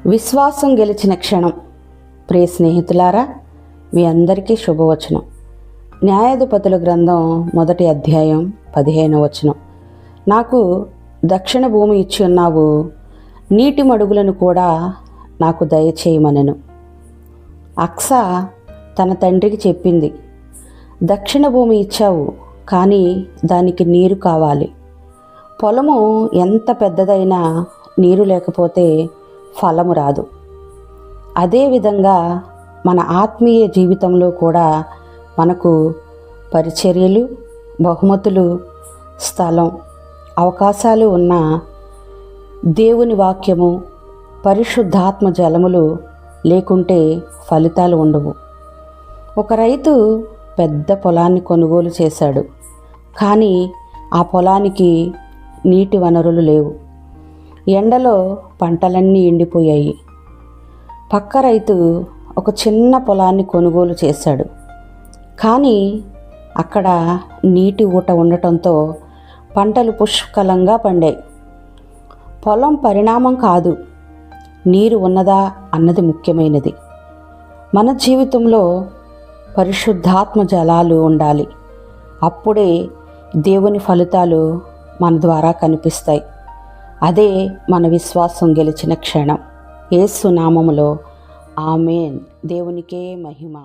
విశ్వాసం గెలిచిన క్షణం. ప్రియ స్నేహితులారా, మీ అందరికీ శుభవచనం. న్యాయాధిపతుల గ్రంథం 1వ అధ్యాయం 15వ వచనం. నాకు దక్షిణ భూమి ఇచ్చి ఉన్నావు, నీటి మడుగులను కూడా నాకు దయచేయమనెను. అక్స తన తండ్రికి చెప్పింది, దక్షిణ భూమి ఇచ్చావు, కానీ దానికి నీరు కావాలి. పొలము ఎంత పెద్దదైనా నీరు లేకపోతే ఫలము రాదు. అదేవిధంగా మన ఆత్మీయ జీవితంలో కూడా మనకు పరిచర్యలు, బహుమతులు, స్థలం, అవకాశాలు ఉన్న దేవుని వాక్యము, పరిశుద్ధాత్మ జలములు లేకుంటే ఫలితాలు ఉండవు. ఒక రైతు పెద్ద పొలాన్ని కొనుగోలు చేశాడు, కానీ ఆ పొలానికి నీటి వనరులు లేవు. ఎండలో పంటలన్నీ ఎండిపోయాయి. పక్క రైతు ఒక చిన్న పొలాన్ని కొనుగోలు చేశాడు, కానీ అక్కడ నీటి ఊట ఉండటంతో పంటలు పుష్కలంగా పండాయి. పొలం పరిణామం కాదు, నీరు ఉన్నదా అన్నది ముఖ్యమైనది. మన జీవితంలో పరిశుద్ధాత్మ జలాలు ఉండాలి. అప్పుడే దేవుని ఫలితాలు మన ద్వారా కనిపిస్తాయి. అదే మన విశ్వాసం గెలిచిన క్షణం. యేసు నామములో ఆమేన్. దేవునికే మహిమ.